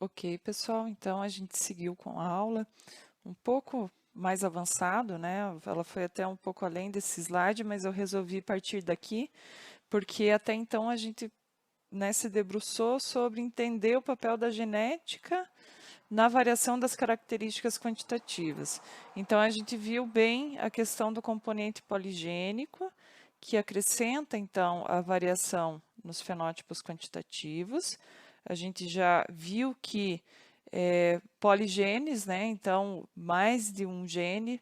Ok, pessoal, então a gente seguiu com a aula um pouco mais avançado, né? Ela foi até um pouco além desse slide, mas eu resolvi partir daqui, porque até então a gente, né, se debruçou sobre entender o papel da genética na variação das características quantitativas. Então a gente viu bem a questão do componente poligênico, que acrescenta então a variação nos fenótipos quantitativos. A gente já viu que poligenes, né? Então, mais de um gene,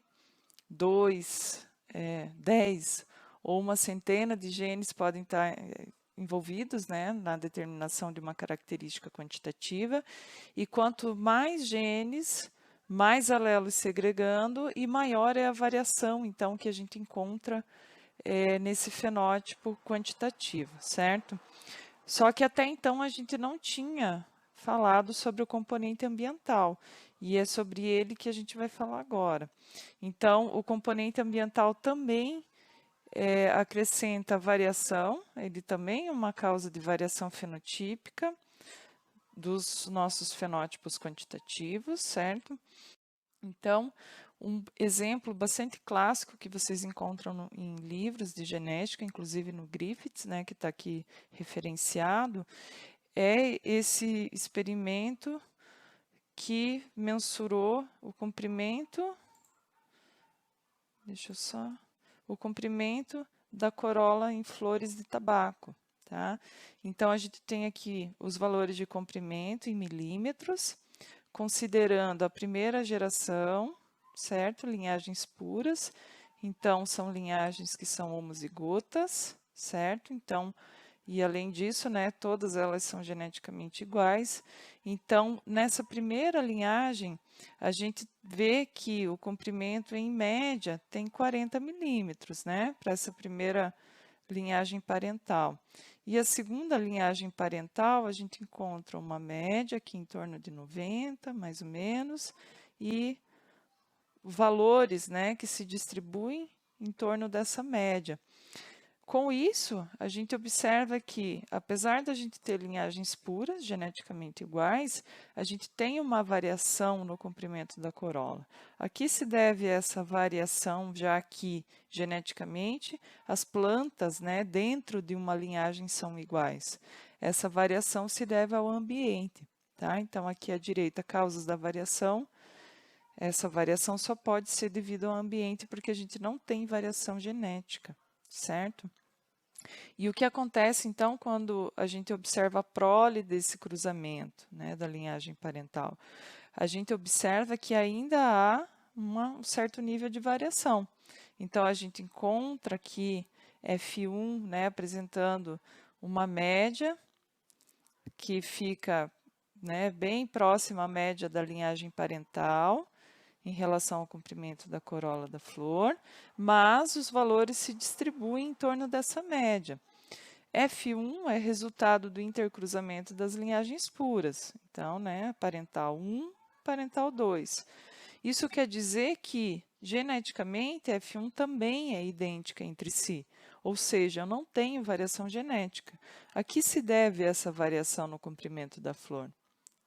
2, 10 ou uma centena de genes podem estar envolvidos, né, na determinação de uma característica quantitativa. E quanto mais genes, mais alelos segregando e maior é a variação, então, que a gente encontra nesse fenótipo quantitativo, certo? Só que até então a gente não tinha falado sobre o componente ambiental, e é sobre ele que a gente vai falar agora. Então, o componente ambiental também acrescenta variação, ele também é uma causa de variação fenotípica dos nossos fenótipos quantitativos, certo? Então, um exemplo bastante clássico que vocês encontram em livros de genética, inclusive no Griffiths, né, que está aqui referenciado, é esse experimento que mensurou o comprimento, deixa eu só, o comprimento da corola em flores de tabaco, tá? Então, a gente tem aqui os valores de comprimento em milímetros, considerando a primeira geração, certo? Linhagens puras. Então, são linhagens que são homozigotas, certo? Então, e além disso, né, todas elas são geneticamente iguais. Então, nessa primeira linhagem, a gente vê que o comprimento, em média, tem 40 milímetros, né, para essa primeira linhagem parental. E a segunda linhagem parental, a gente encontra uma média aqui em torno de 90, mais ou menos, e valores, né, que se distribuem em torno dessa média. Com isso, a gente observa que, apesar da gente ter linhagens puras, geneticamente iguais, a gente tem uma variação no comprimento da corola. A que se deve essa variação, já que, geneticamente, as plantas, né, dentro de uma linhagem são iguais? Essa variação se deve ao ambiente, tá? Então, aqui à direita, causas da variação. Essa variação só pode ser devido ao ambiente, porque a gente não tem variação genética, certo? E o que acontece, então, quando a gente observa a prole desse cruzamento, né, da linhagem parental? A gente observa que ainda há um certo nível de variação. Então, a gente encontra aqui F1, né, apresentando uma média que fica, né, bem próxima à média da linhagem parental, em relação ao comprimento da corola da flor, mas os valores se distribuem em torno dessa média. F1 é resultado do intercruzamento das linhagens puras. Então, né, parental 1, parental 2. Isso quer dizer que, geneticamente, F1 também é idêntica entre si, ou seja, eu não tenho variação genética. A que se deve essa variação no comprimento da flor?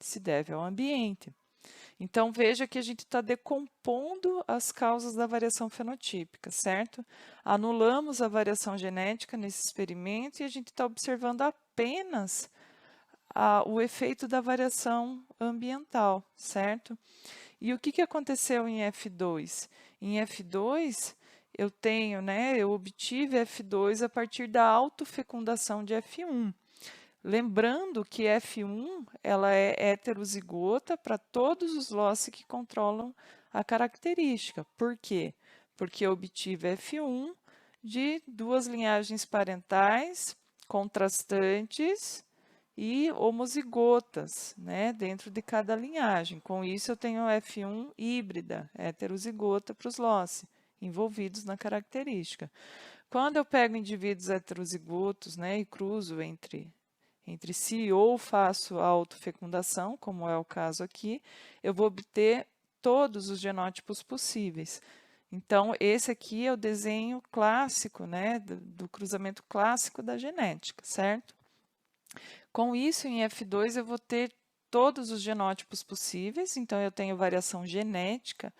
Se deve ao ambiente. Então, veja que a gente está decompondo as causas da variação fenotípica, certo? Anulamos a variação genética nesse experimento e a gente está observando apenas o efeito da variação ambiental, certo? E o que aconteceu em F2? Em F2, eu tenho, né, eu obtive F2 a partir da autofecundação de F1. Lembrando que F1 ela é heterozigota para todos os loci que controlam a característica. Por quê? Porque eu obtive F1 de duas linhagens parentais contrastantes e homozigotas, né, dentro de cada linhagem. Com isso, eu tenho F1 híbrida, heterozigota para os loci envolvidos na característica. Quando eu pego indivíduos heterozigotos, né, e cruzo entre si ou faço a autofecundação, como é o caso aqui, eu vou obter todos os genótipos possíveis. Então, esse aqui é o desenho clássico, né, do cruzamento clássico da genética, certo? Com isso, em F2, eu vou ter todos os genótipos possíveis, então eu tenho variação genética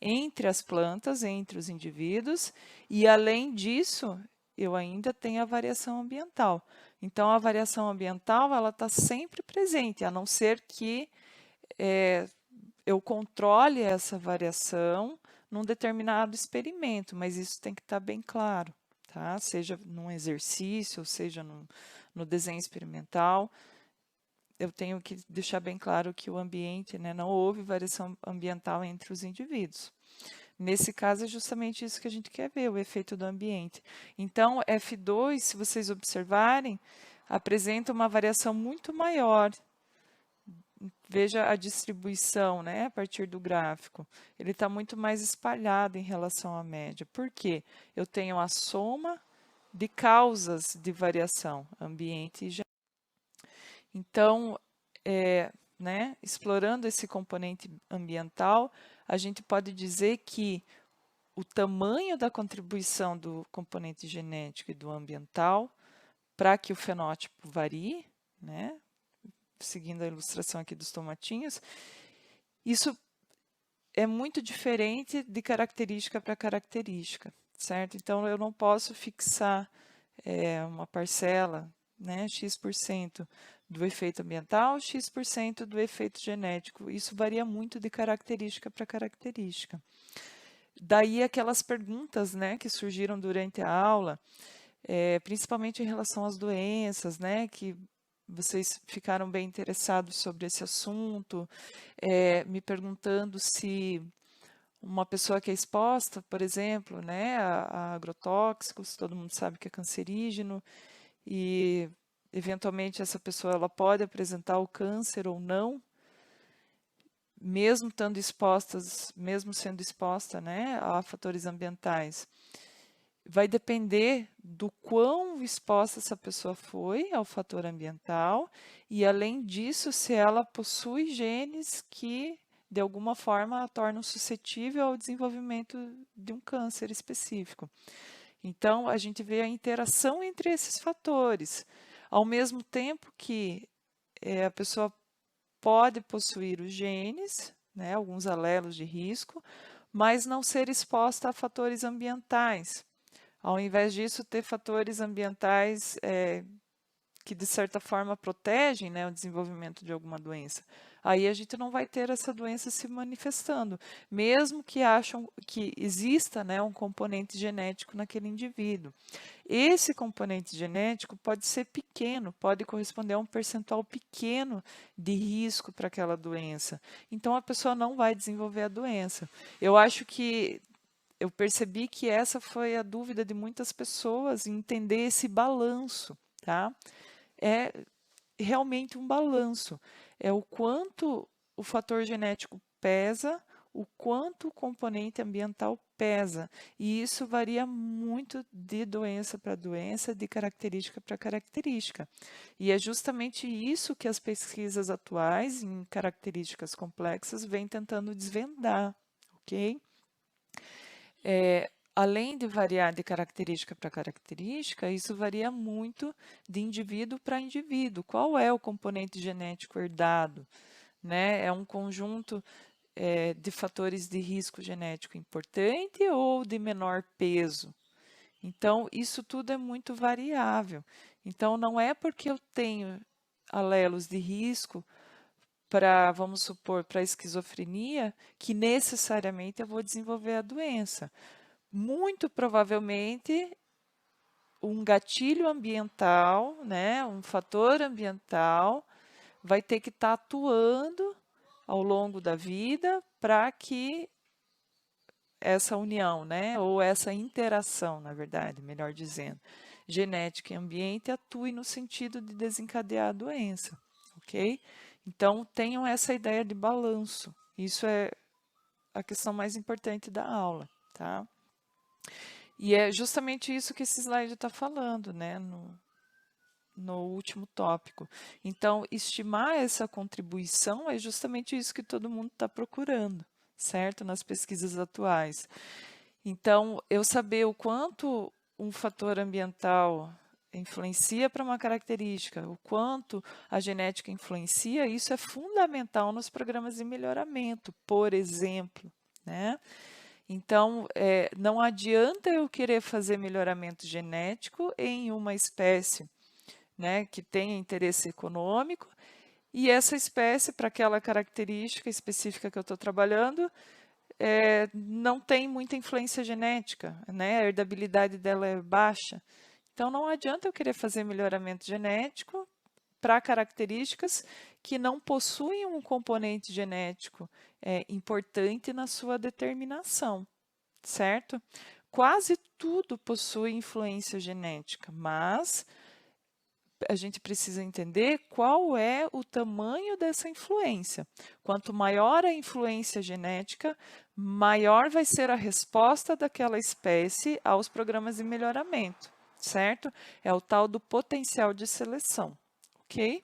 entre as plantas, entre os indivíduos, e além disso, eu ainda tenho a variação ambiental. Então, a variação ambiental, ela está sempre presente, a não ser que eu controle essa variação num determinado experimento, mas isso tem que estar bem claro, tá? Seja num exercício, ou seja no desenho experimental, eu tenho que deixar bem claro que o ambiente, né, não houve variação ambiental entre os indivíduos. Nesse caso, é justamente isso que a gente quer ver, o efeito do ambiente. Então, F2, se vocês observarem, apresenta uma variação muito maior. Veja a distribuição, né, a partir do gráfico. Ele está muito mais espalhado em relação à média. Por quê? Eu tenho a soma de causas de variação, ambiente e genética. Então, né, explorando esse componente ambiental, a gente pode dizer que o tamanho da contribuição do componente genético e do ambiental para que o fenótipo varie, né, seguindo a ilustração aqui dos tomatinhos, isso é muito diferente de característica para característica, certo? Então, eu não posso fixar uma parcela, né, X% do efeito ambiental, X% do efeito genético. Isso varia muito de característica para característica. Daí aquelas perguntas, né, que surgiram durante a aula, principalmente em relação às doenças, né, que vocês ficaram bem interessados sobre esse assunto, me perguntando se uma pessoa que é exposta, por exemplo, né, a agrotóxicos, todo mundo sabe que é cancerígeno, e eventualmente essa pessoa ela pode apresentar o câncer ou não, mesmo sendo exposta, né, a fatores ambientais. Vai depender do quão exposta essa pessoa foi ao fator ambiental e, além disso, se ela possui genes que, de alguma forma, a tornam suscetível ao desenvolvimento de um câncer específico. Então, a gente vê a interação entre esses fatores, ao mesmo tempo que a pessoa pode possuir os genes, né, alguns alelos de risco, mas não ser exposta a fatores ambientais. Ao invés disso, ter fatores ambientais que, de certa forma, protegem, né, o desenvolvimento de alguma doença. Aí a gente não vai ter essa doença se manifestando, mesmo que acham que exista, né, um componente genético naquele indivíduo. Esse componente genético pode ser pequeno, pode corresponder a um percentual pequeno de risco para aquela doença. Então, a pessoa não vai desenvolver a doença. Eu acho que eu percebi que essa foi a dúvida de muitas pessoas, em entender esse balanço, tá? É realmente um balanço. É o quanto o fator genético pesa, o quanto o componente ambiental pesa. E isso varia muito de doença para doença, de característica para característica. E é justamente isso que as pesquisas atuais em características complexas vêm tentando desvendar, ok? Além de variar de característica para característica, isso varia muito de indivíduo para indivíduo. Qual é o componente genético herdado? Né? É um conjunto de fatores de risco genético importante ou de menor peso? Então, isso tudo é muito variável. Então, não é porque eu tenho alelos de risco para, vamos supor, para esquizofrenia, que necessariamente eu vou desenvolver a doença. Muito provavelmente, um gatilho ambiental, né, um fator ambiental, vai ter que estar atuando ao longo da vida para que essa união, né, ou essa interação, na verdade, melhor dizendo, genética e ambiente atue no sentido de desencadear a doença, ok? Então, tenham essa ideia de balanço. Isso é a questão mais importante da aula, tá? E é justamente isso que esse slide está falando, né, no último tópico. Então, estimar essa contribuição é justamente isso que todo mundo está procurando, certo? Nas pesquisas atuais. Então, eu saber o quanto um fator ambiental influencia para uma característica, o quanto a genética influencia, isso é fundamental nos programas de melhoramento, por exemplo, né? Então, não adianta eu querer fazer melhoramento genético em uma espécie, né, que tenha interesse econômico, e essa espécie, para aquela característica específica que eu estou trabalhando, não tem muita influência genética, né? A herdabilidade dela é baixa. Então, não adianta eu querer fazer melhoramento genético para características que não possuem um componente genético importante na sua determinação, certo? Quase tudo possui influência genética, mas a gente precisa entender qual é o tamanho dessa influência. Quanto maior a influência genética, maior vai ser a resposta daquela espécie aos programas de melhoramento, certo? É o tal do potencial de seleção, ok?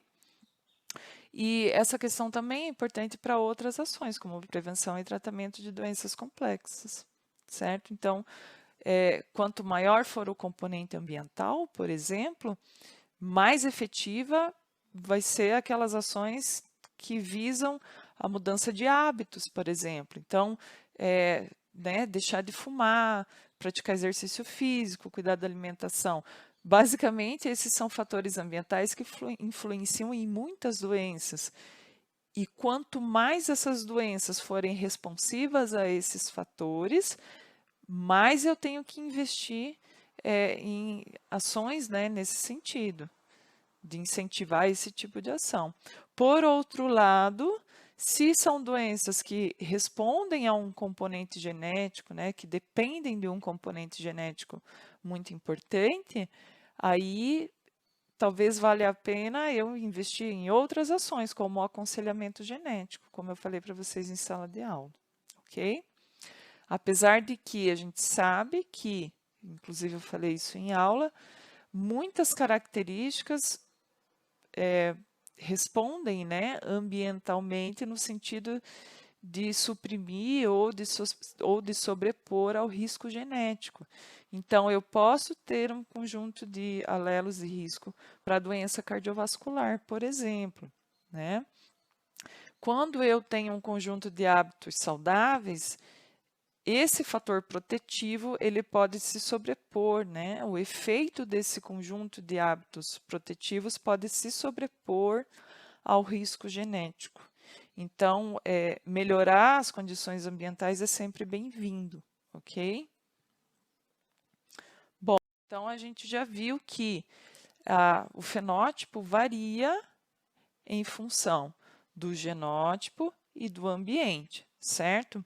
E essa questão também é importante para outras ações, como prevenção e tratamento de doenças complexas, certo? Então, quanto maior for o componente ambiental, por exemplo, mais efetiva vai ser aquelas ações que visam a mudança de hábitos, por exemplo. Então, né, deixar de fumar, praticar exercício físico, cuidar da alimentação. Basicamente, esses são fatores ambientais que influenciam em muitas doenças. E quanto mais essas doenças forem responsivas a esses fatores, mais eu tenho que investir em ações, né, nesse sentido, de incentivar esse tipo de ação. Por outro lado, se são doenças que respondem a um componente genético, né, que dependem de um componente genético muito importante, aí talvez valha a pena eu investir em outras ações, como o aconselhamento genético, como eu falei para vocês em sala de aula, ok? Apesar de que a gente sabe que, inclusive eu falei isso em aula, muitas características respondem, né, ambientalmente no sentido de suprimir ou de sobrepor ao risco genético. Então, eu posso ter um conjunto de alelos de risco para doença cardiovascular, por exemplo, né? Quando eu tenho um conjunto de hábitos saudáveis, esse fator protetivo ele pode se sobrepor, né? O efeito desse conjunto de hábitos protetivos pode se sobrepor ao risco genético. Então, melhorar as condições ambientais é sempre bem-vindo, ok? Bom, então a gente já viu que o fenótipo varia em função do genótipo e do ambiente, certo?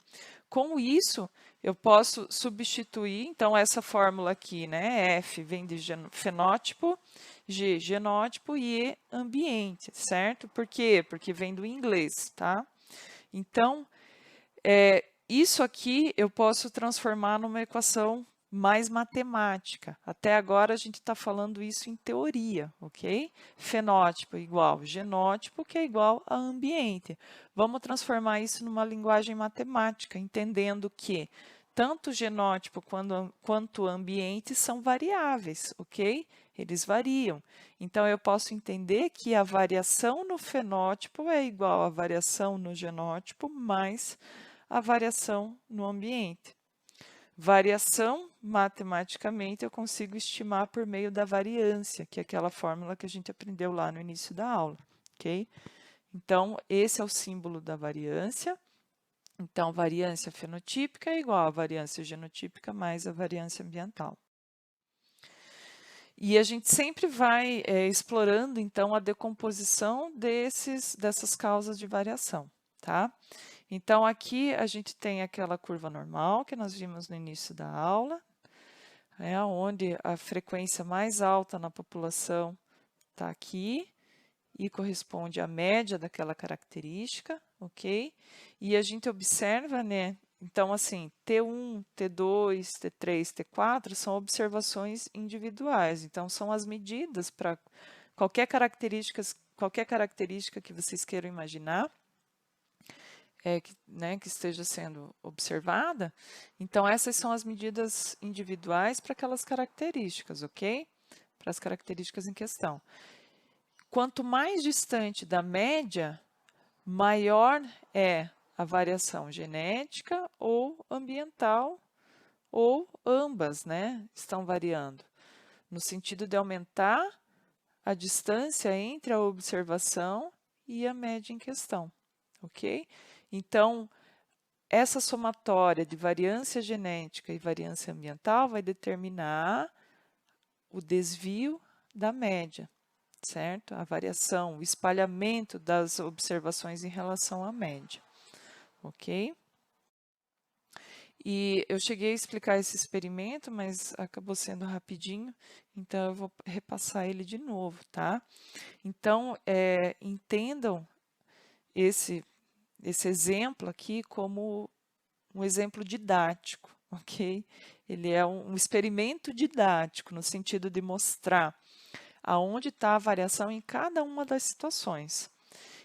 Com isso, eu posso substituir, então, essa fórmula aqui, né? F vem de fenótipo, G, genótipo e E, ambiente, certo? Por quê? Porque vem do inglês, tá? Então, isso aqui eu posso transformar numa equação mais matemática. Até agora a gente está falando isso em teoria, ok? Fenótipo igual genótipo, que é igual a ambiente. Vamos transformar isso numa linguagem matemática, entendendo que tanto genótipo quanto ambiente são variáveis, ok? Eles variam. Então, eu posso entender que a variação no fenótipo é igual à variação no genótipo mais a variação no ambiente. Variação, matematicamente, eu consigo estimar por meio da variância, que é aquela fórmula que a gente aprendeu lá no início da aula, ok? Então, esse é o símbolo da variância. Então, variância fenotípica é igual a variância genotípica mais a variância ambiental. E a gente sempre vai explorando, então, a decomposição dessas causas de variação, tá? Então, aqui a gente tem aquela curva normal que nós vimos no início da aula, onde a frequência mais alta na população está aqui e corresponde à média daquela característica, ok? E a gente observa, né? Então, assim, T1, T2, T3, T4 são observações individuais. Então, são as medidas para qualquer característica que vocês queiram imaginar, que esteja sendo observada. Então, essas são as medidas individuais para aquelas características, ok? para as características em questão. Quanto mais distante da média, maior é a variação genética ou ambiental, ou ambas, né, estão variando, no sentido de aumentar a distância entre a observação e a média em questão, ok? Então, essa somatória de variância genética e variância ambiental vai determinar o desvio da média, certo? A variação, o espalhamento das observações em relação à média, ok? E eu cheguei a explicar esse experimento, mas acabou sendo rapidinho, então eu vou repassar ele de novo, tá? Então, entendam esse exemplo aqui como um exemplo didático, ok? Ele é um experimento didático, no sentido de mostrar aonde está a variação em cada uma das situações.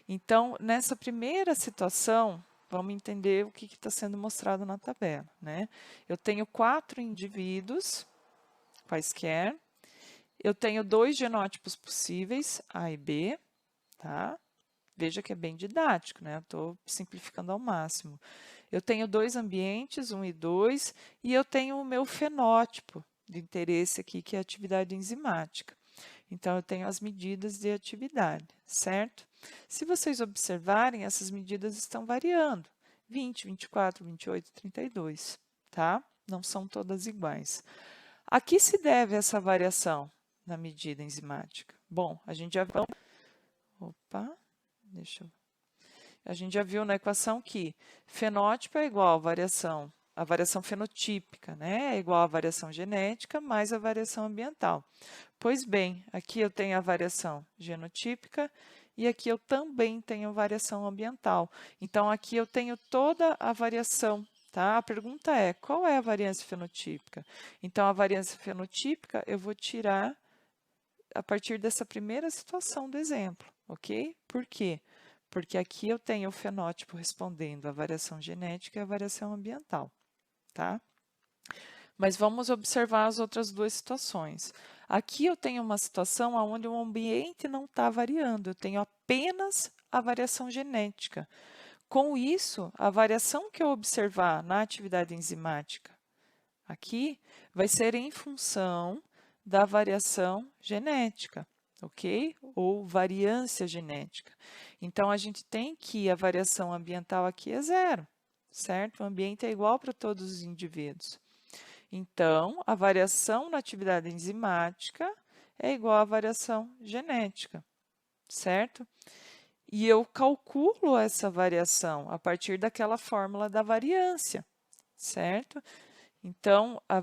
Então, nessa primeira situação, vamos entender o que está sendo mostrado na tabela, né? Eu tenho 4 indivíduos, quaisquer. Eu tenho 2 genótipos possíveis, A e B, tá? Veja que é bem didático, né? Eu estou simplificando ao máximo. Eu tenho 2 ambientes, 1 e 2, e eu tenho o meu fenótipo de interesse aqui, que é a atividade enzimática. Então, eu tenho as medidas de atividade, certo? Se vocês observarem, essas medidas estão variando. 20, 24, 28, 32, tá? Não são todas iguais. A que se deve essa variação na medida enzimática? Bom, a gente já viu... Opa, a gente já viu na equação que fenótipo é igual a variação fenotípica, né? É igual à variação genética mais a variação ambiental. Pois bem, aqui eu tenho a variação genotípica e aqui eu também tenho variação ambiental. Então, aqui eu tenho toda a variação, tá? A pergunta é, qual é a variância fenotípica? Então, a variância fenotípica eu vou tirar a partir dessa primeira situação do exemplo, ok? Por quê? Porque aqui eu tenho o fenótipo respondendo à variação genética e à variação ambiental, tá? Mas vamos observar as outras 2 situações. Aqui eu tenho uma situação onde o ambiente não está variando, eu tenho apenas a variação genética. Com isso, a variação que eu observar na atividade enzimática aqui vai ser em função da variação genética, ok? Ou variância genética. Então, a gente tem que a variação ambiental aqui é 0, certo? O ambiente é igual para todos os indivíduos. Então, a variação na atividade enzimática é igual à variação genética, certo? E eu calculo essa variação a partir daquela fórmula da variância, certo? Então, a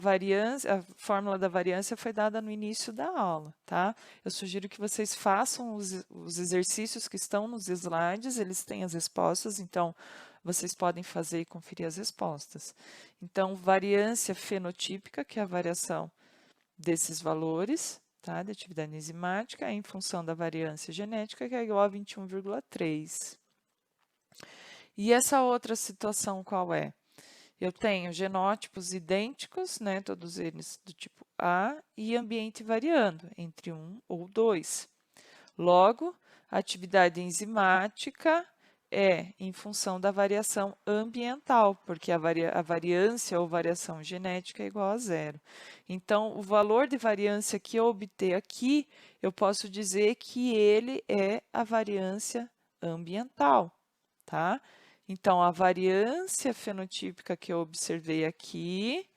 fórmula da variância foi dada no início da aula, tá? Eu sugiro que vocês façam os exercícios que estão nos slides, eles têm as respostas, então vocês podem fazer e conferir as respostas. Então, variância fenotípica, que é a variação desses valores, tá? De atividade enzimática, é em função da variância genética, que é igual a 21,3. E essa outra situação qual é? Eu tenho genótipos idênticos, né, todos eles do tipo A, e ambiente variando entre 1 ou 2. Logo, a atividade enzimática é em função da variação ambiental, porque a variância ou variação genética é igual a 0. Então, o valor de variância que eu obter aqui, eu posso dizer que ele é a variância ambiental, tá? Então, a variância fenotípica que eu observei aqui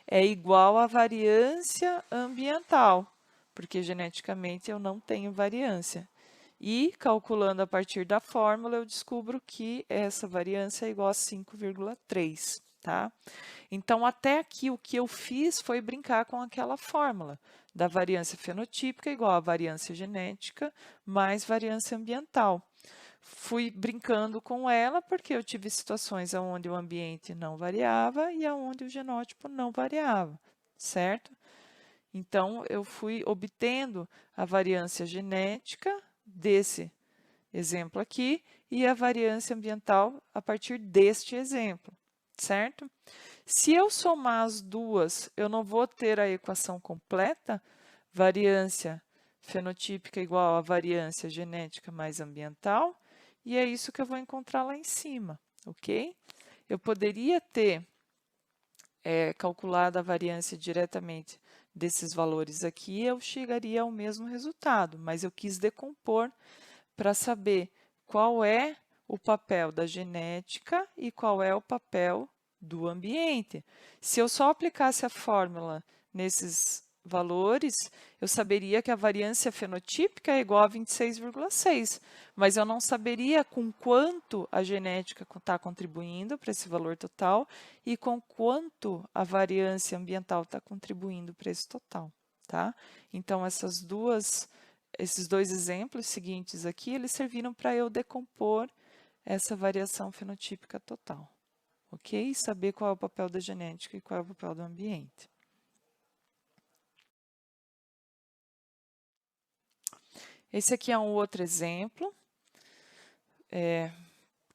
é igual à variância ambiental, porque geneticamente eu não tenho variância. E, calculando a partir da fórmula, eu descubro que essa variância é igual a 5,3, tá? Então, até aqui, o que eu fiz foi brincar com aquela fórmula da variância fenotípica igual à variância genética mais variância ambiental. Fui brincando com ela porque eu tive situações onde o ambiente não variava e onde o genótipo não variava, certo? Então, eu fui obtendo a variância genética desse exemplo aqui e a variância ambiental a partir deste exemplo, certo? Se eu somar as duas, eu não vou ter a equação completa, variância fenotípica igual a variância genética mais ambiental, e é isso que eu vou encontrar lá em cima, ok? Eu poderia ter calculado a variância diretamente desses valores aqui, eu chegaria ao mesmo resultado, mas eu quis decompor para saber qual é o papel da genética e qual é o papel do ambiente. Se eu só aplicasse a fórmula nesses valores, eu saberia que a variância fenotípica é igual a 26,6, mas eu não saberia com quanto a genética está contribuindo para esse valor total e com quanto a variância ambiental está contribuindo para esse total, tá? Então, esses dois exemplos seguintes aqui, eles serviram para eu decompor essa variação fenotípica total, ok? Saber qual é o papel da genética e qual é o papel do ambiente. Esse aqui é um outro exemplo,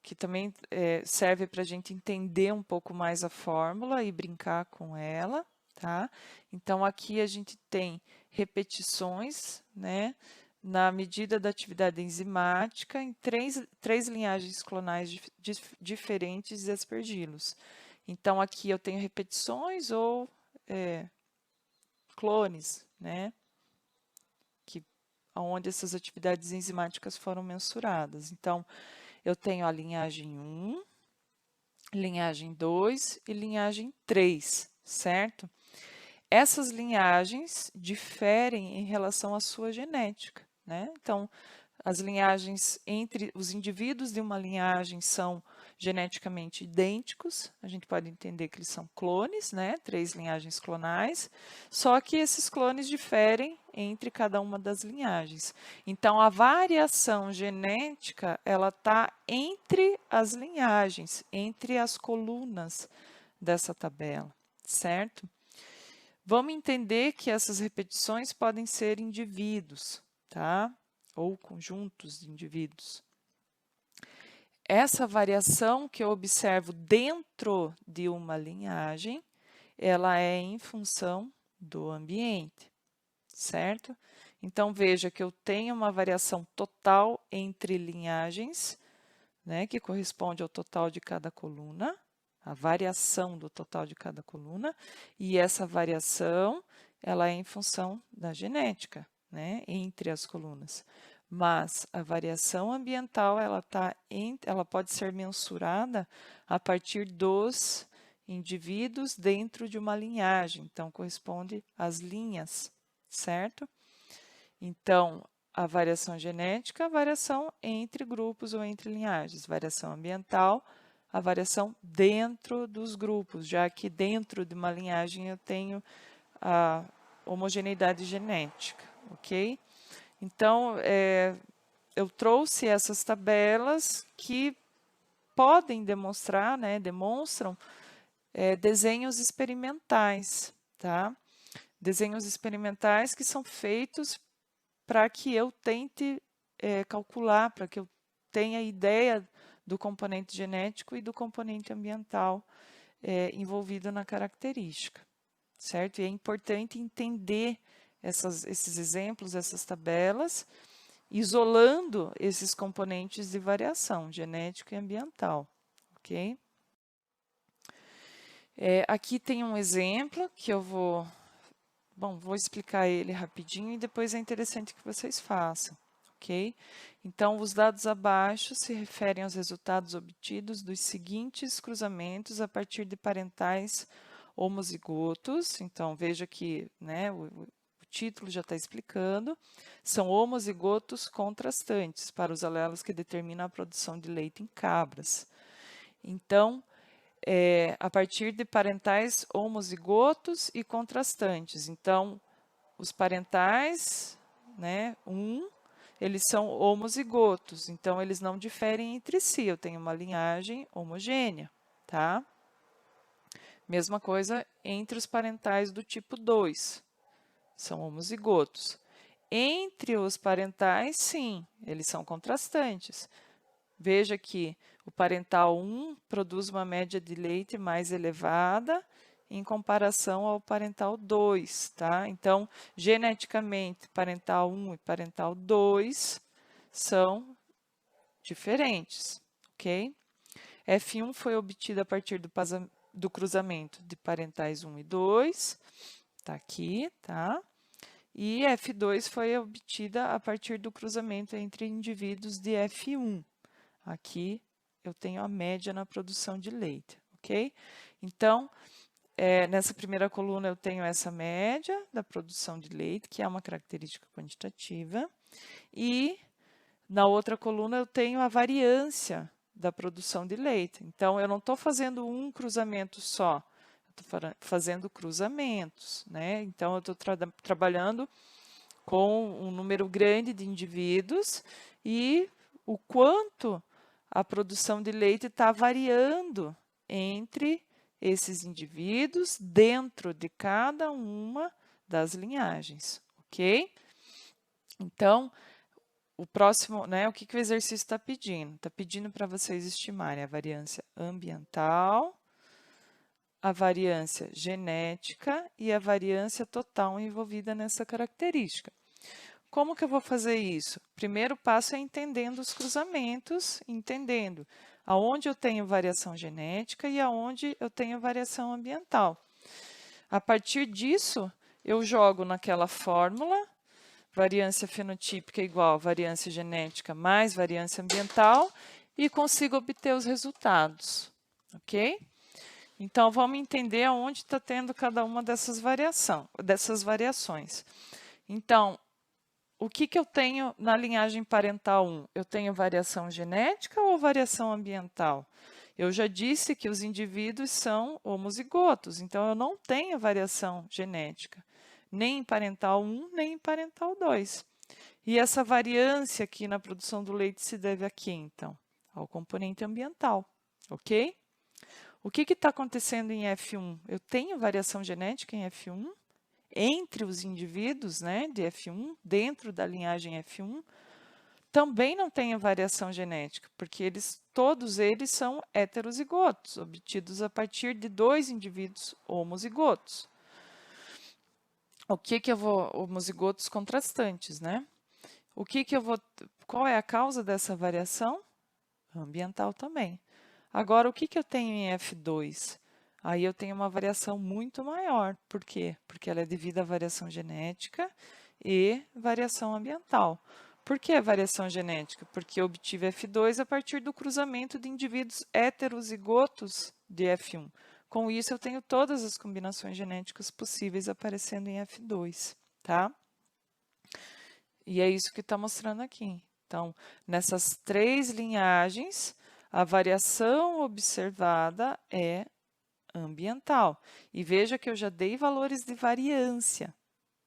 que também serve para a gente entender um pouco mais a fórmula e brincar com ela, tá? Então, aqui a gente tem repetições, né, na medida da atividade enzimática em três linhagens clonais diferentes de aspergilos. Então, aqui eu tenho repetições ou clones, né, onde essas atividades enzimáticas foram mensuradas. Então, eu tenho a linhagem 1, linhagem 2 e linhagem 3, certo? Essas linhagens diferem em relação à sua genética, né? Então, as linhagens entre os indivíduos de uma linhagem são geneticamente idênticos, a gente pode entender que eles são clones, né? 3 linhagens clonais, só que esses clones diferem entre cada uma das linhagens. Então, a variação genética, ela está entre as linhagens, entre as colunas dessa tabela, certo? Vamos entender que essas repetições podem ser indivíduos, tá? Ou conjuntos de indivíduos. Essa variação que eu observo dentro de uma linhagem, ela é em função do ambiente, certo? Então, veja que eu tenho uma variação total entre linhagens, né, que corresponde ao total de cada coluna, a variação do total de cada coluna, e essa variação, ela é em função da genética, né, entre as colunas. Mas a variação ambiental, ela pode ser mensurada a partir dos indivíduos dentro de uma linhagem, então corresponde às linhas, certo? Então, a variação genética, a variação entre grupos ou entre linhagens. Variação ambiental, a variação dentro dos grupos, já que dentro de uma linhagem eu tenho a homogeneidade genética, ok? Então, eu trouxe essas tabelas que podem demonstrar, né, demonstram desenhos experimentais, tá? Desenhos experimentais que são feitos para que eu tente calcular, para que eu tenha ideia do componente genético e do componente ambiental envolvido na característica, certo? E é importante entender esses exemplos, essas tabelas, isolando esses componentes de variação genética e ambiental, ok? Aqui tem um exemplo que eu vou explicar ele rapidinho e depois é interessante que vocês façam, ok? Então, os dados abaixo se referem aos resultados obtidos dos seguintes cruzamentos a partir de parentais homozigotos. Então, veja que, né, o título já está explicando. São homozigotos contrastantes para os alelos que determinam a produção de leite em cabras. Então, a partir de parentais homozigotos e contrastantes. Então, os parentais, né, eles são homozigotos, então eles não diferem entre si, eu tenho uma linhagem homogênea, tá? Mesma coisa entre os parentais do tipo 2, são homozigotos. Entre os parentais, sim, eles são contrastantes. Veja que o parental 1 produz uma média de leite mais elevada, em comparação ao parental 2, tá? Então, geneticamente, parental 1 e parental 2 são diferentes, ok? F1 foi obtida a partir do cruzamento de parentais 1 e 2, tá aqui, tá? E F2 foi obtida a partir do cruzamento entre indivíduos de F1. Aqui eu tenho a média na produção de leite, ok? Então, nessa primeira coluna eu tenho essa média da produção de leite, que é uma característica quantitativa, e na outra coluna eu tenho a variância da produção de leite. Então, eu não estou fazendo um cruzamento só, estou fazendo cruzamentos, né? Então, eu estou trabalhando com um número grande de indivíduos e o quanto a produção de leite está variando entre esses indivíduos dentro de cada uma das linhagens, ok? Então, o próximo, né, o que o exercício está pedindo? Está pedindo para vocês estimarem a variância ambiental, a variância genética e a variância total envolvida nessa característica. Como que eu vou fazer isso? Primeiro passo é entendendo os cruzamentos, entendendo aonde eu tenho variação genética e aonde eu tenho variação ambiental. A partir disso, eu jogo naquela fórmula, variância fenotípica igual variância genética mais variância ambiental, e consigo obter os resultados, ok? Então, vamos entender aonde está tendo cada uma dessas variações. Então, o que eu tenho na linhagem parental 1? Eu tenho variação genética ou variação ambiental? Eu já disse que os indivíduos são homozigotos, então eu não tenho variação genética, nem em parental 1, nem em parental 2. E essa variância aqui na produção do leite se deve a quê, então? Ao componente ambiental, ok? O que está acontecendo em F1? Eu tenho variação genética em F1? Entre os indivíduos, né, de F1, dentro da linhagem F1, também não tem variação genética, porque todos eles são heterozigotos, obtidos a partir de 2 indivíduos homozigotos. O que eu vou... homozigotos contrastantes, né? Qual é a causa dessa variação? Ambiental também. Agora, o que eu tenho em F2? Aí eu tenho uma variação muito maior. Por quê? Porque ela é devida à variação genética e variação ambiental. Por que a variação genética? Porque eu obtive F2 a partir do cruzamento de indivíduos heterozigotos de F1. Com isso, eu tenho todas as combinações genéticas possíveis aparecendo em F2, tá? E é isso que está mostrando aqui. Então, nessas 3 linhagens, a variação observada é ambiental. E veja que eu já dei valores de variância,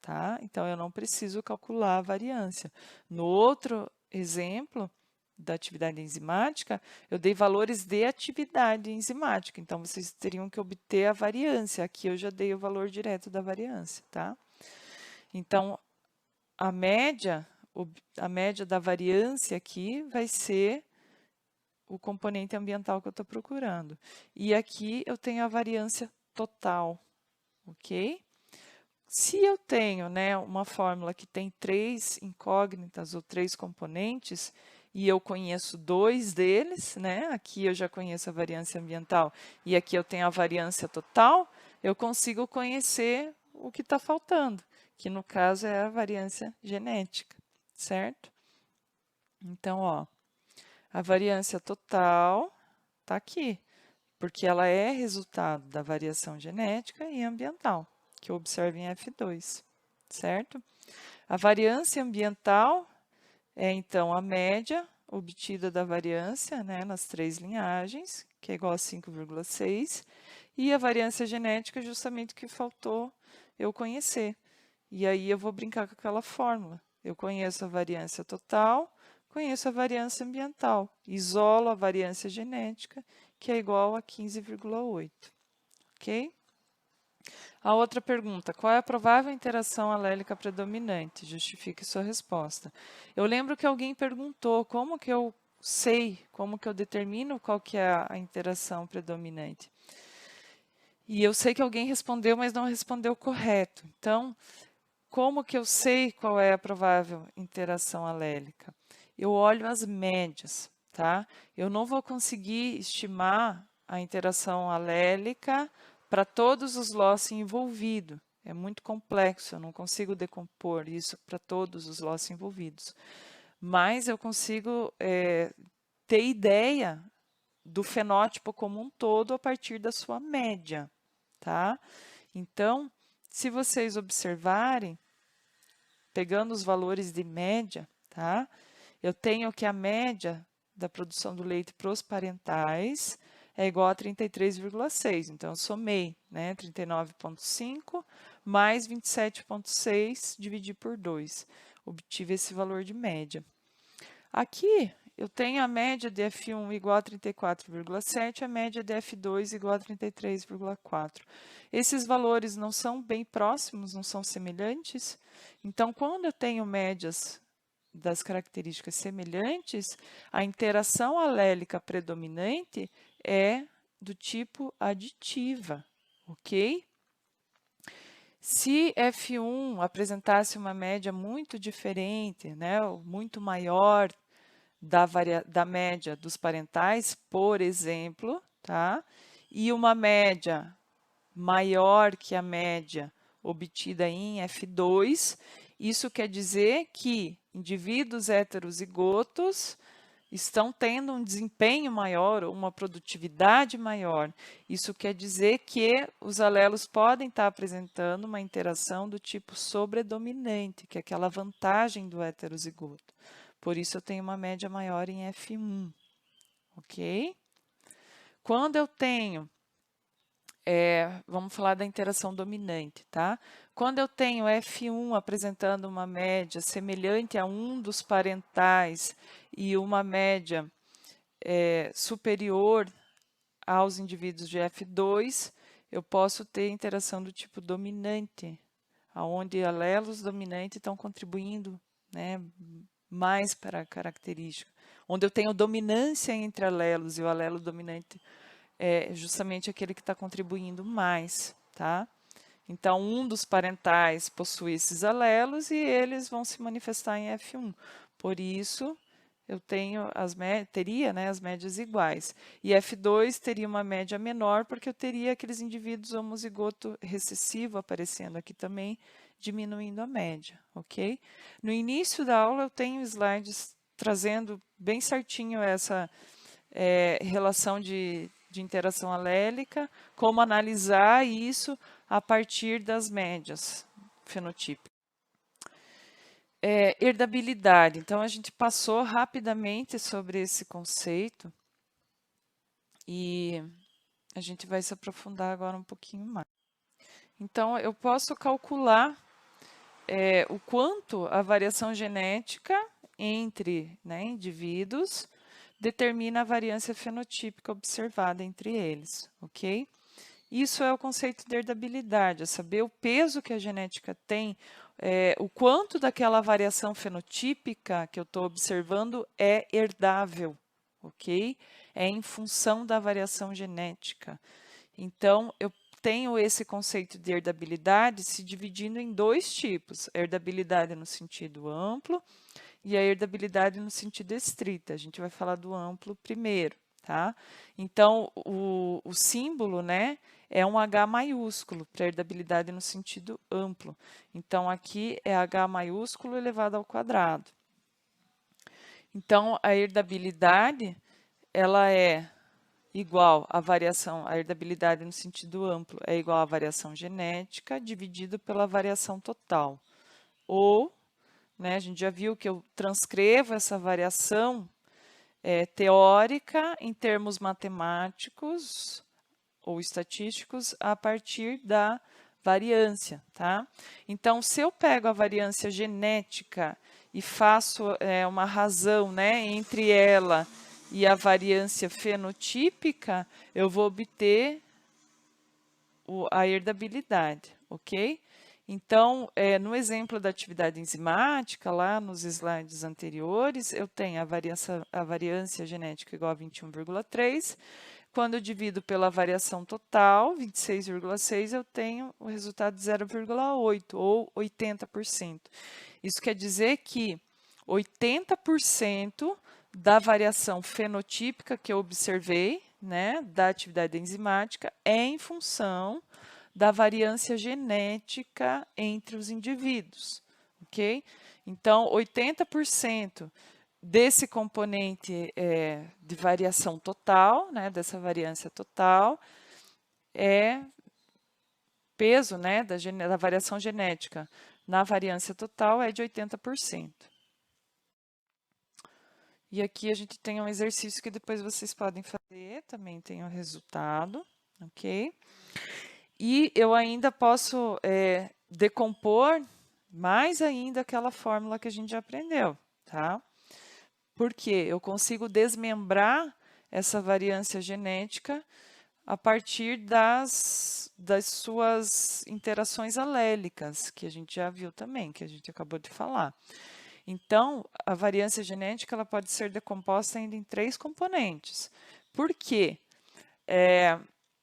tá? Então, eu não preciso calcular a variância. No outro exemplo da atividade enzimática, eu dei valores de atividade enzimática. Então, vocês teriam que obter a variância. Aqui eu já dei o valor direto da variância, tá? Então, a média da variância aqui vai ser o componente ambiental que eu estou procurando. E aqui eu tenho a variância total, ok? Se eu tenho, né, uma fórmula que tem 3 incógnitas ou 3 componentes, e eu conheço 2 deles, né, aqui eu já conheço a variância ambiental e aqui eu tenho a variância total, eu consigo conhecer o que está faltando, que no caso é a variância genética, certo? Então, ó, a variância total está aqui, porque ela é resultado da variação genética e ambiental, que eu observo em F2, certo? A variância ambiental é, então, a média obtida da variância, né, nas 3 linhagens, que é igual a 5,6, e a variância genética, justamente o que faltou eu conhecer. E aí eu vou brincar com aquela fórmula. Eu conheço a variância total, conheço a variância ambiental, isolo a variância genética, que é igual a 15,8, ok? A outra pergunta, qual é a provável interação alélica predominante? Justifique sua resposta. Eu lembro que alguém perguntou como que eu sei, como que eu determino qual que é a interação predominante. E eu sei que alguém respondeu, mas não respondeu correto. Então, como que eu sei qual é a provável interação alélica? Eu olho as médias, tá? Eu não vou conseguir estimar a interação alélica para todos os loci envolvidos. É muito complexo, eu não consigo decompor isso para todos os loci envolvidos. Mas eu consigo ter ideia do fenótipo como um todo a partir da sua média, tá? Então, se vocês observarem, pegando os valores de média, tá? Eu tenho que a média da produção do leite para os parentais é igual a 33,6. Então, eu somei, né? 39,5 mais 27,6 dividir por 2. Obtive esse valor de média. Aqui, eu tenho a média de F1 igual a 34,7, a média de F2 igual a 33,4. Esses valores não são bem próximos, não são semelhantes. Então, quando eu tenho médias das características semelhantes, a interação alélica predominante é do tipo aditiva, ok? Se F1 apresentasse uma média muito diferente, né, ou muito maior da média dos parentais, por exemplo, tá? E uma média maior que a média obtida em F2, isso quer dizer que indivíduos heterozigotos estão tendo um desempenho maior, uma produtividade maior. Isso quer dizer que os alelos podem estar apresentando uma interação do tipo sobredominante, que é aquela vantagem do heterozigoto. Por isso, eu tenho uma média maior em F1, ok? Quando eu tenho, vamos falar da interação dominante, tá? Quando eu tenho F1 apresentando uma média semelhante a um dos parentais e uma média superior aos indivíduos de F2, eu posso ter interação do tipo dominante, onde alelos dominantes estão contribuindo, né, mais para a característica. Onde eu tenho dominância entre alelos e o alelo dominante é justamente aquele que está contribuindo mais, tá? Então, um dos parentais possui esses alelos e eles vão se manifestar em F1. Por isso, eu tenho teria, né, as médias iguais. E F2 teria uma média menor, porque eu teria aqueles indivíduos homozigoto recessivo aparecendo aqui também, diminuindo a média, ok? No início da aula, eu tenho slides trazendo bem certinho essa relação de interação alélica, como analisar isso a partir das médias fenotípicas. Herdabilidade. Então, a gente passou rapidamente sobre esse conceito e a gente vai se aprofundar agora um pouquinho mais. Então, eu posso calcular o quanto a variação genética entre, né, indivíduos determina a variância fenotípica observada entre eles, ok? Isso é o conceito de herdabilidade, é saber o peso que a genética tem, o quanto daquela variação fenotípica que eu estou observando é herdável, ok? É em função da variação genética. Então, eu tenho esse conceito de herdabilidade se dividindo em dois tipos, a herdabilidade no sentido amplo e a herdabilidade no sentido estrito. A gente vai falar do amplo primeiro, tá? Então, o símbolo, né, é um H maiúsculo para herdabilidade no sentido amplo. Então, aqui é H maiúsculo elevado ao quadrado. Então, a herdabilidade, ela é igual à variação, a herdabilidade no sentido amplo é igual à variação genética dividido pela variação total. Ou, né, a gente já viu que eu transcrevo essa variação teórica em termos matemáticos ou estatísticos a partir da variância, tá? Então, se eu pego a variância genética e faço uma razão, né, entre ela e a variância fenotípica, eu vou obter a herdabilidade, ok? Então, no exemplo da atividade enzimática, lá nos slides anteriores, eu tenho a variância genética igual a 21,3. Quando eu divido pela variação total, 26,6, eu tenho o resultado de 0,8, ou 80%. Isso quer dizer que 80% da variação fenotípica que eu observei, né, da atividade enzimática, é em função da variância genética entre os indivíduos, ok? Então, 80% desse componente de variação total, né, dessa variância total, peso, né, da variação genética na variância total é de 80%. E aqui a gente tem um exercício que depois vocês podem fazer, também tem o resultado, ok? E eu ainda posso decompor mais ainda aquela fórmula que a gente já aprendeu, tá? Porque eu consigo desmembrar essa variância genética a partir das suas interações alélicas, que a gente já viu também, que a gente acabou de falar. Então, a variância genética ela pode ser decomposta ainda em 3 componentes. Por quê?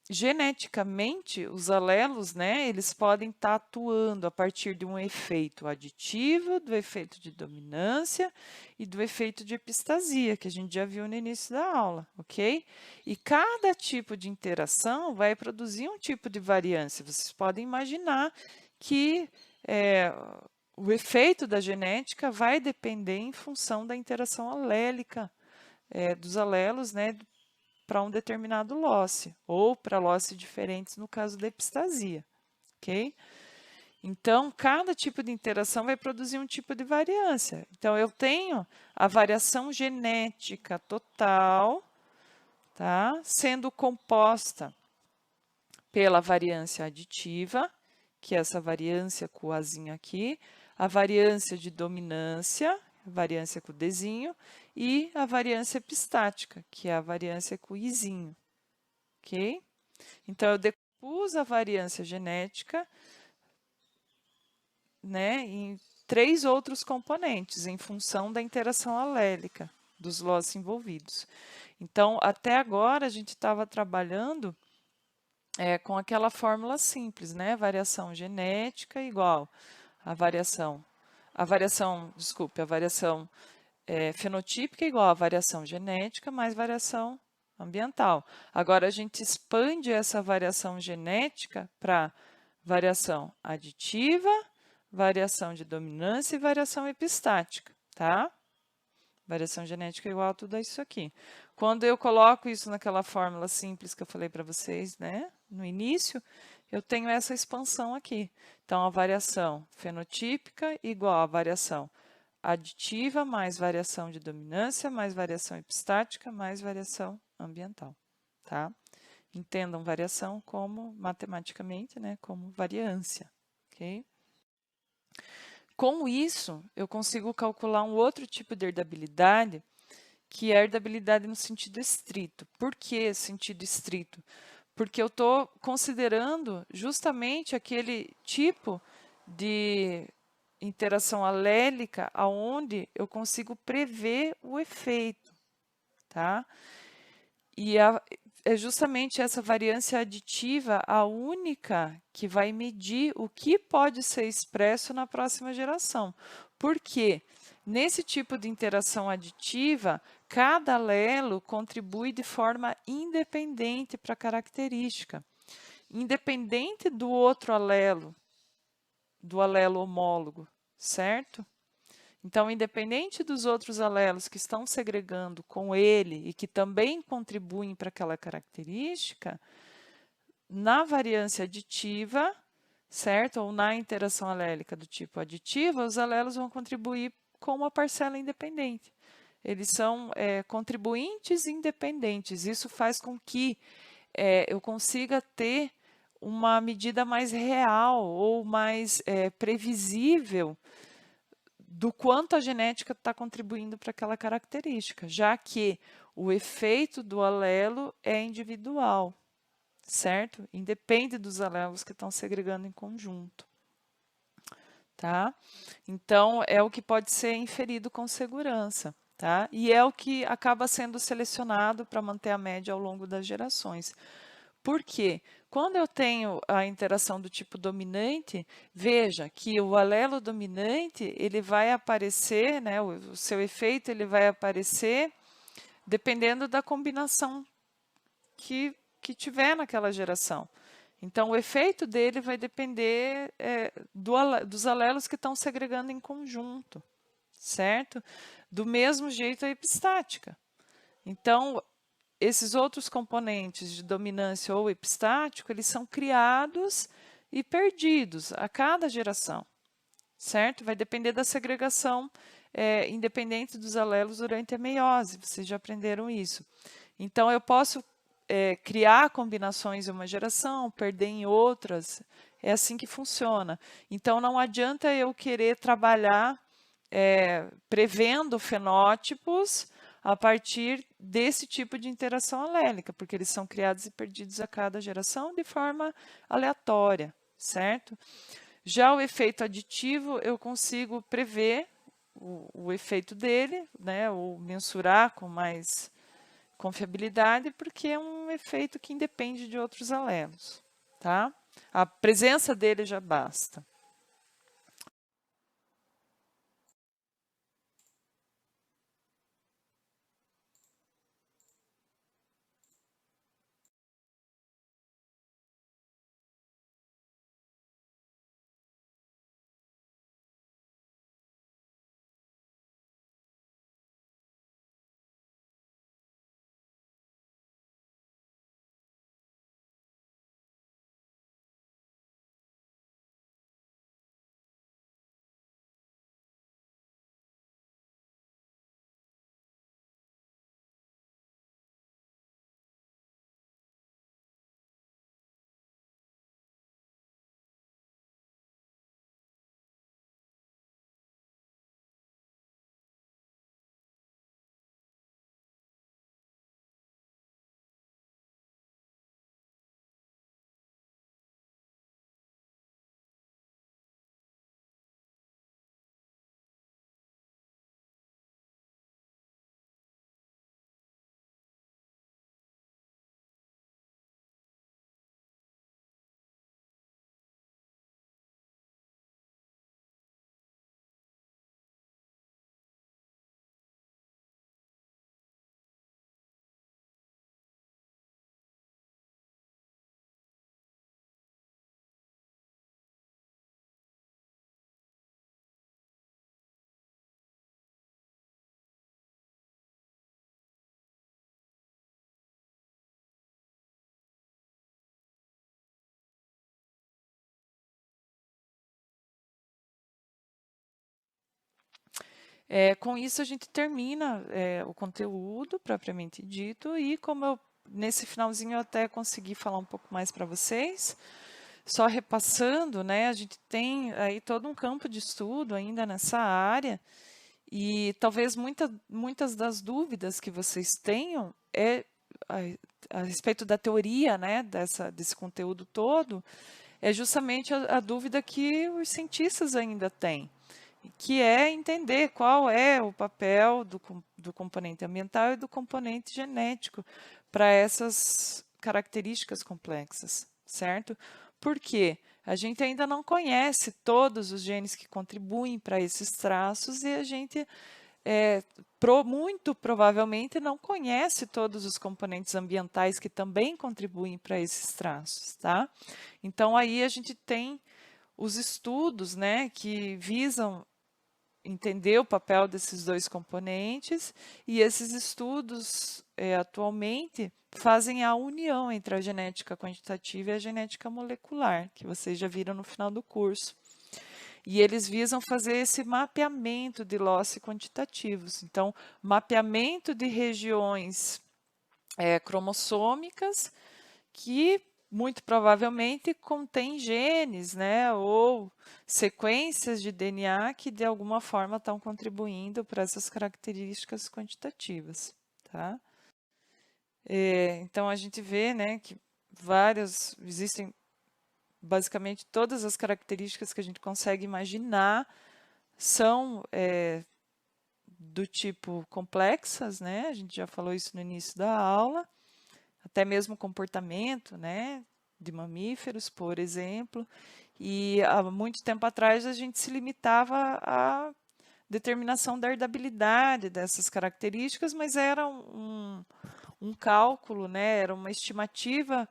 Geneticamente, os alelos, né, eles podem estar atuando a partir de um efeito aditivo, do efeito de dominância e do efeito de epistasia, que a gente já viu no início da aula, ok? E cada tipo de interação vai produzir um tipo de variância. Vocês podem imaginar que o efeito da genética vai depender em função da interação alélica dos alelos, né, para um determinado loce, ou para loces diferentes no caso da epistasia, ok? Então, cada tipo de interação vai produzir um tipo de variância. Então, eu tenho a variação genética total, tá? Sendo composta pela variância aditiva, que é essa variância com o Azinho aqui, a variância de dominância, variância com o Dzinho, e a variância epistática, que é a variância com o Izinho, ok? Então, eu depus a variância genética, né, em 3 outros componentes, em função da interação alélica dos lotes envolvidos. Então, até agora, a gente estava trabalhando com aquela fórmula simples, né? Variação genética igual a variação fenotípica igual a variação genética mais variação ambiental. Agora, a gente expande essa variação genética para variação aditiva, variação de dominância e variação epistática, tá? Variação genética igual a tudo isso aqui. Quando eu coloco isso naquela fórmula simples que eu falei para vocês, né, no início, eu tenho essa expansão aqui. Então, a variação fenotípica igual a variação aditiva mais variação de dominância mais variação epistática mais variação ambiental, tá? Entendam variação como, matematicamente, né, como variância, ok? Com isso, eu consigo calcular um outro tipo de herdabilidade, que é a herdabilidade no sentido estrito. Por que sentido estrito? Porque eu estou considerando justamente aquele tipo de interação alélica aonde eu consigo prever o efeito, tá? E é justamente essa variância aditiva a única que vai medir o que pode ser expresso na próxima geração. Por quê? Nesse tipo de interação aditiva, cada alelo contribui de forma independente para a característica, independente do outro alelo, do alelo homólogo, certo? Então, independente dos outros alelos que estão segregando com ele e que também contribuem para aquela característica, na variância aditiva, certo? Ou na interação alélica do tipo aditiva, os alelos vão contribuir com uma parcela independente. Eles são contribuintes independentes. Isso faz com que eu consiga ter uma medida mais real ou mais previsível do quanto a genética está contribuindo para aquela característica, já que o efeito do alelo é individual, certo? Independe dos alelos que estão segregando em conjunto. tá? Então, é o que pode ser inferido com segurança, tá? E é o que acaba sendo selecionado para manter a média ao longo das gerações. Por quê? Quando eu tenho a interação do tipo dominante, veja que o alelo dominante, ele vai aparecer, né, o seu efeito ele vai aparecer dependendo da combinação que tiver naquela geração. Então, o efeito dele vai depender dos alelos que estão segregando em conjunto, certo? Do mesmo jeito a epistática. Então, esses outros componentes de dominância ou epistático, eles são criados e perdidos a cada geração, certo? Vai depender da segregação independente dos alelos durante a meiose, vocês já aprenderam isso. Então, eu posso criar combinações em uma geração, perder em outras, é assim que funciona. Então, não adianta eu querer trabalhar prevendo fenótipos a partir desse tipo de interação alélica, porque eles são criados e perdidos a cada geração de forma aleatória, certo? Já o efeito aditivo, eu consigo prever o efeito dele, né, ou mensurar com mais confiabilidade, porque é um efeito que independe de outros alelos, tá? A presença dele já basta. Com isso, a gente termina o conteúdo propriamente dito e como nesse finalzinho eu até consegui falar um pouco mais para vocês, só repassando, né, a gente tem aí todo um campo de estudo ainda nessa área e talvez muitas das dúvidas que vocês tenham a, a respeito da teoria, né, desse conteúdo todo, é justamente a dúvida que os cientistas ainda têm, que é entender qual é o papel do componente ambiental e do componente genético para essas características complexas, certo? Por quê? A gente ainda não conhece todos os genes que contribuem para esses traços e a gente muito provavelmente não conhece todos os componentes ambientais que também contribuem para esses traços, tá? Então aí a gente tem os estudos, né, que visam entender o papel desses dois componentes e esses estudos atualmente fazem a união entre a genética quantitativa e a genética molecular, que vocês já viram no final do curso. E eles visam fazer esse mapeamento de loss quantitativos. Então, mapeamento de regiões cromossômicas que muito provavelmente contém genes, né, ou sequências de DNA que de alguma forma estão contribuindo para essas características quantitativas, tá? Então a gente vê, né, que existem basicamente todas as características que a gente consegue imaginar são do tipo complexas, né? A gente já falou isso no início da aula, até mesmo comportamento, né, de mamíferos, por exemplo. E há muito tempo atrás a gente se limitava à determinação da herdabilidade dessas características, mas era um cálculo, né, era uma estimativa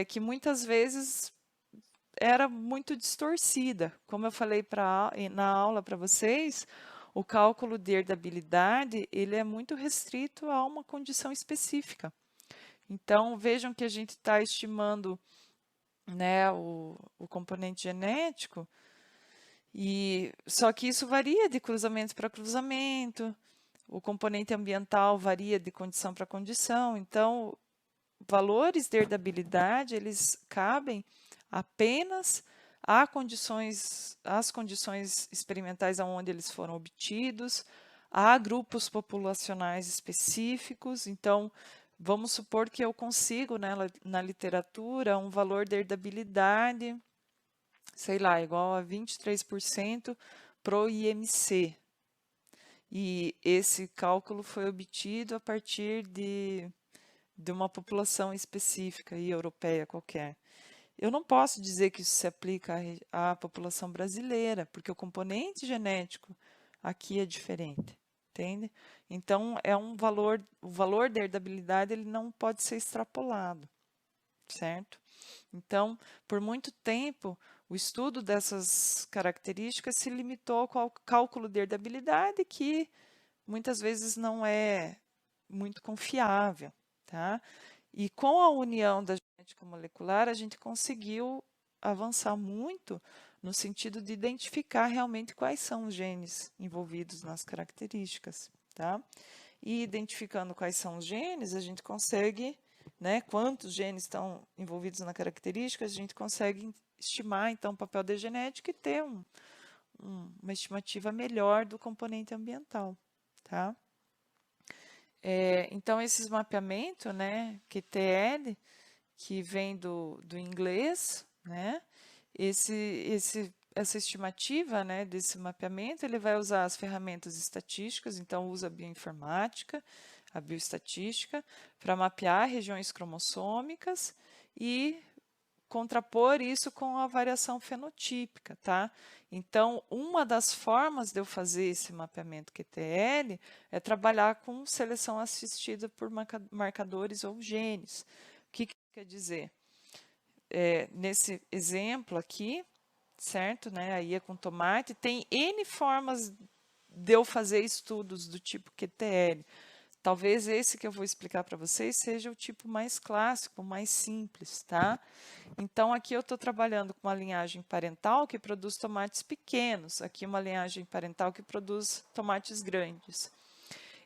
que muitas vezes era muito distorcida. Como eu falei na aula para vocês, o cálculo de herdabilidade ele é muito restrito a uma condição específica. Então, vejam que a gente está estimando, né, o componente genético, e só que isso varia de cruzamento para cruzamento, o componente ambiental varia de condição para condição, então valores de herdabilidade eles cabem apenas às condições experimentais onde eles foram obtidos, há grupos populacionais específicos, então vamos supor que eu consigo, né, na literatura um valor de herdabilidade, sei lá, igual a 23% pro IMC. E esse cálculo foi obtido a partir de uma população específica e europeia qualquer. Eu não posso dizer que isso se aplica à população brasileira, porque o componente genético aqui é diferente, entende? Então, o valor da herdabilidade ele não pode ser extrapolado, certo? Então, por muito tempo, o estudo dessas características se limitou ao cálculo de herdabilidade, que muitas vezes não é muito confiável, tá? E com a união da genética molecular, a gente conseguiu avançar muito no sentido de identificar realmente quais são os genes envolvidos nas características, tá? E identificando quais são os genes, a gente consegue, né, quantos genes estão envolvidos na característica, a gente consegue estimar, então, o papel da genética e ter uma estimativa melhor do componente ambiental, tá? Então, esses mapeamentos, né, QTL, que vem do inglês, né, essa estimativa, né, desse mapeamento, ele vai usar as ferramentas estatísticas, então usa a bioinformática, a bioestatística, para mapear regiões cromossômicas e contrapor isso com a variação fenotípica, tá? Então, uma das formas de eu fazer esse mapeamento QTL é trabalhar com seleção assistida por marcadores ou genes. O que quer dizer? Nesse exemplo aqui, certo? Né? Aí é com tomate, tem N formas de eu fazer estudos do tipo QTL. Talvez esse que eu vou explicar para vocês seja o tipo mais clássico, mais simples, tá? Então, aqui eu estou trabalhando com uma linhagem parental que produz tomates pequenos, aqui uma linhagem parental que produz tomates grandes.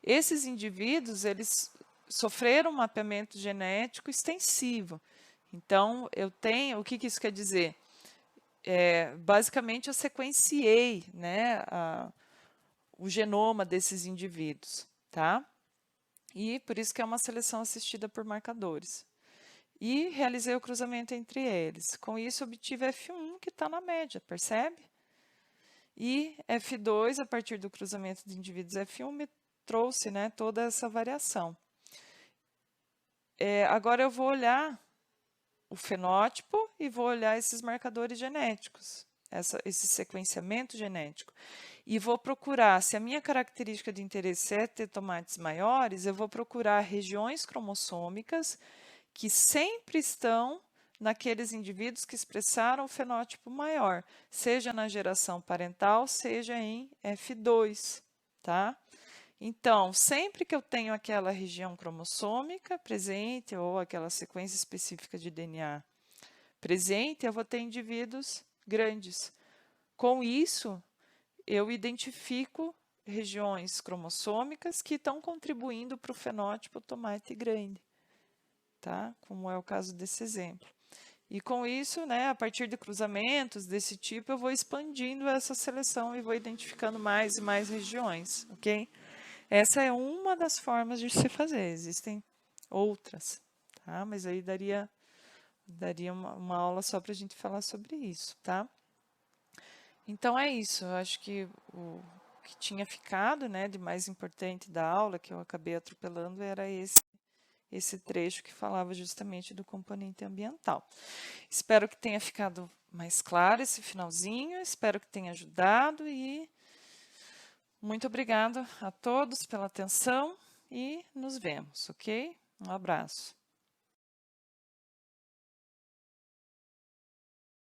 Esses indivíduos, eles sofreram um mapeamento genético extensivo. Então, eu tenho, o que isso quer dizer? Basicamente, eu sequenciei, né, o genoma desses indivíduos, tá? E por isso que é uma seleção assistida por marcadores. E realizei o cruzamento entre eles. Com isso, obtive F1, que está na média, percebe? E F2, a partir do cruzamento de indivíduos F1, me trouxe, né, toda essa variação. Agora eu vou olhar o fenótipo e vou olhar esses marcadores genéticos, esse sequenciamento genético. E vou procurar, se a minha característica de interesse é ter tomates maiores, eu vou procurar regiões cromossômicas que sempre estão naqueles indivíduos que expressaram o fenótipo maior, seja na geração parental, seja em F2, tá? Então, sempre que eu tenho aquela região cromossômica presente ou aquela sequência específica de DNA presente, eu vou ter indivíduos grandes. Com isso, eu identifico regiões cromossômicas que estão contribuindo para o fenótipo tomate grande, tá? Como é o caso desse exemplo. E com isso, né, a partir de cruzamentos desse tipo, eu vou expandindo essa seleção e vou identificando mais e mais regiões, ok? Essa é uma das formas de se fazer, existem outras, tá? Mas aí daria daria uma aula só para a gente falar sobre isso, tá? Então é isso, eu acho que o que tinha ficado, né, de mais importante da aula, que eu acabei atropelando, era esse trecho que falava justamente do componente ambiental. Espero que tenha ficado mais claro esse finalzinho, espero que tenha ajudado e muito obrigada a todos pela atenção e nos vemos, ok? Um abraço.